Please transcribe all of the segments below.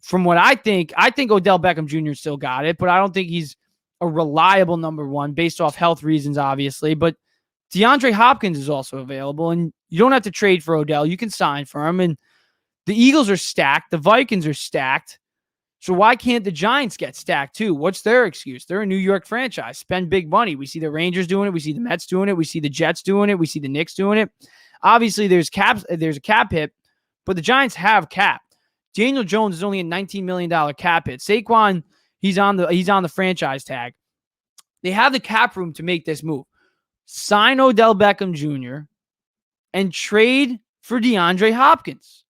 from what I think Odell Beckham Jr. still got it, but I don't think he's a reliable number one based off health reasons, obviously. But DeAndre Hopkins is also available, and you don't have to trade for Odell. You can sign for him. And the Eagles are stacked. The Vikings are stacked. So why can't the Giants get stacked too? What's their excuse? They're a New York franchise. Spend big money. We see the Rangers doing it. We see the Mets doing it. We see the Jets doing it. We see the Knicks doing it. Obviously, there's a cap hit, but the Giants have cap. Daniel Jones is only a $19 million cap hit. Saquon, he's on the franchise tag. They have the cap room to make this move. Sign Odell Beckham Jr. and trade for DeAndre Hopkins.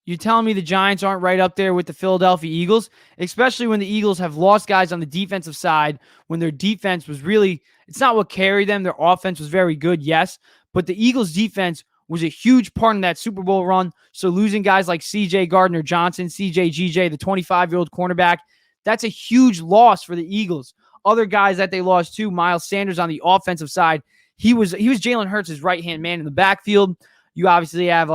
You telling me the Giants aren't right up there with the Philadelphia Eagles, especially when the Eagles have lost guys on the defensive side when their defense was really, it's not what carried them. Their offense was very good, yes, but the Eagles defense was a huge part in that Super Bowl run. So losing guys like CJ Gardner-Johnson, CJ, the 25-year-old cornerback, that's a huge loss for the Eagles. Other guys that they lost too, Miles Sanders on the offensive side, he was Jalen Hurts' right-hand man in the backfield. You obviously have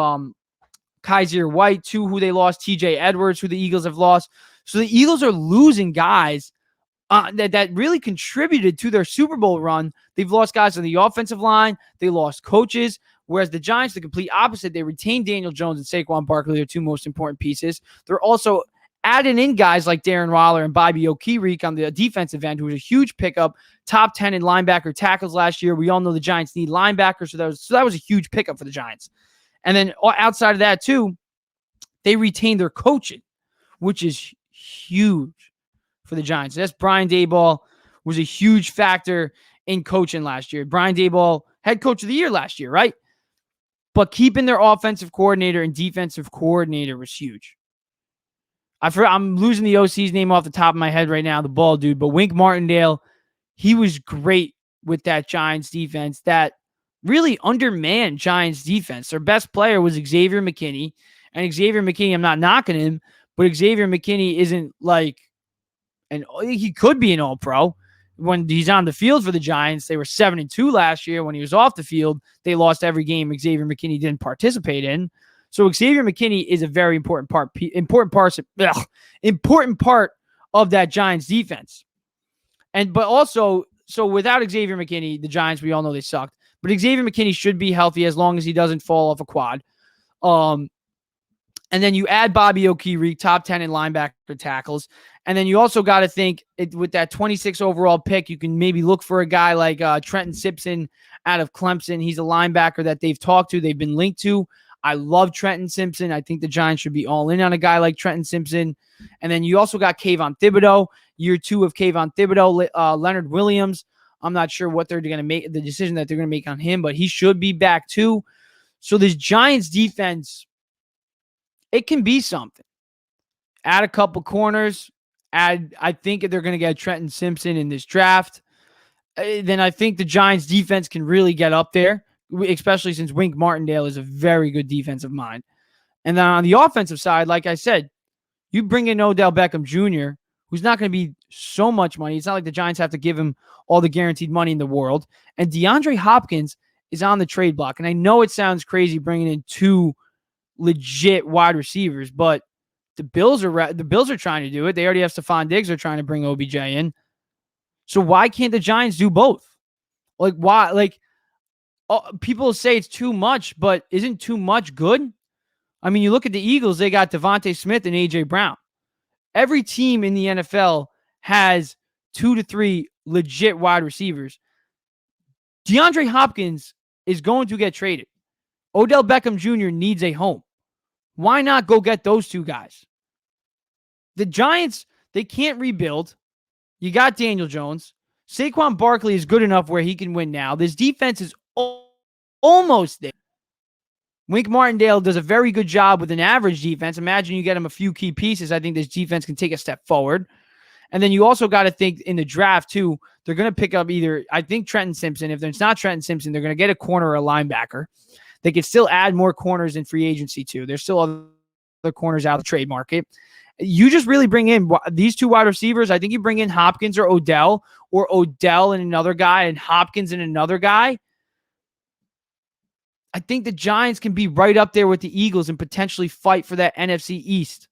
Kaiser White, too, who they lost, TJ Edwards, who the Eagles have lost. So the Eagles are losing guys that really contributed to their Super Bowl run. They've lost guys on the offensive line. They lost coaches. Whereas the Giants, the complete opposite, they retained Daniel Jones and Saquon Barkley, their two most important pieces. They're also adding in guys like Darren Waller and Bobby Okereke on the defensive end, who was a huge pickup, top 10 in linebacker tackles last year. We all know the Giants need linebackers, so that was a huge pickup for the Giants. And then outside of that, too, they retained their coaching, which is huge for the Giants. That's Brian Daboll was a huge factor in coaching last year. Brian Daboll, head coach of the year last year, right? But keeping their offensive coordinator and defensive coordinator was huge. I'm losing the OC's name off the top of my head right now, the ball dude, but Wink Martindale, he was great with that Giants defense, that really undermanned Giants defense. Their best player was Xavier McKinney, and Xavier McKinney, I'm not knocking him, but Xavier McKinney isn't like, he could be an all-pro. When he's on the field for the Giants, they were 7-2 last year. When he was off the field, they lost every game Xavier McKinney didn't participate in. So Xavier McKinney is a very important part of that Giants defense. But also, so without Xavier McKinney, the Giants, we all know they sucked. But Xavier McKinney should be healthy as long as he doesn't fall off a quad. And then you add Bobby Okereke, top 10 in linebacker tackles. And then you also got to think with that 26 overall pick, you can maybe look for a guy like Trenton Simpson out of Clemson. He's a linebacker that they've talked to, they've been linked to. I love Trenton Simpson. I think the Giants should be all in on a guy like Trenton Simpson. And then you also got Kayvon Thibodeau, year two of Kayvon Thibodeau, Leonard Williams. I'm not sure what they're going to make, the decision that they're going to make on him, but he should be back too. So this Giants defense, it can be something. Add a couple corners. I think if they're going to get Trenton Simpson in this draft, then I think the Giants defense can really get up there, especially since Wink Martindale is a very good defensive mind. And then on the offensive side, like I said, you bring in Odell Beckham Jr., who's not going to be so much money. It's not like the Giants have to give him all the guaranteed money in the world. And DeAndre Hopkins is on the trade block. And I know it sounds crazy bringing in two legit wide receivers, but the Bills are trying to do it. They already have Stephon Diggs. They're trying to bring OBJ in. So why can't the Giants do both? Like, why? Like, people say it's too much, but isn't too much good? I mean, you look at the Eagles, they got Devontae Smith and A.J. Brown. Every team in the NFL has 2 to 3 legit wide receivers. DeAndre Hopkins is going to get traded. Odell Beckham Jr. needs a home. Why not go get those two guys? The Giants, they can't rebuild. You got Daniel Jones. Saquon Barkley is good enough where he can win now. This defense is almost there. Wink Martindale does a very good job with an average defense. Imagine you get him a few key pieces. I think this defense can take a step forward. And then you also got to think in the draft, too, they're going to pick up either, I think, Trenton Simpson. If there's not Trenton Simpson, they're going to get a corner or a linebacker. They could still add more corners in free agency, too. There's still other corners out of the trade market. You just really bring in these two wide receivers. I think you bring in Hopkins or Odell and another guy and Hopkins and another guy. I think the Giants can be right up there with the Eagles and potentially fight for that NFC East.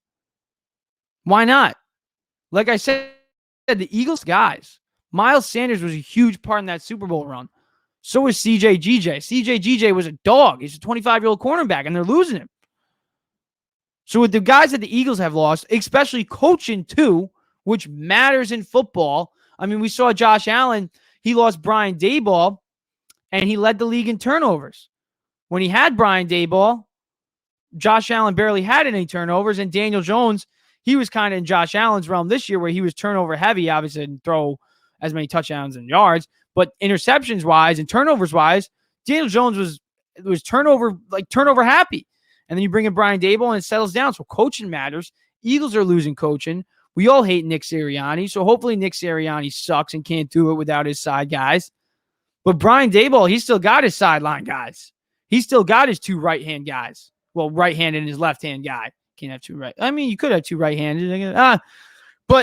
Why not? Like I said, the Eagles guys. Miles Sanders was a huge part in that Super Bowl run. So was CJ GJ. CJ GJ was a dog. He's a 25-year-old cornerback, and they're losing him. So with the guys that the Eagles have lost, especially coaching too, which matters in football. I mean, we saw Josh Allen. He lost Brian Daboll, and he led the league in turnovers. When he had Brian Daboll, Josh Allen barely had any turnovers, and Daniel Jones, he was kind of in Josh Allen's realm this year where he was turnover heavy, obviously didn't throw as many touchdowns and yards, but interceptions wise and turnovers wise, Daniel Jones was turnover happy. And then you bring in Brian Daboll and it settles down. So coaching matters. Eagles are losing coaching. We all hate Nick Sirianni. So hopefully Nick Sirianni sucks and can't do it without his side guys. But Brian Daboll, he's still got his sideline guys. He's still got his two right-hand guys. Well, right-handed and his left-hand guy. Can't have two right. I mean, you could have two right-handed.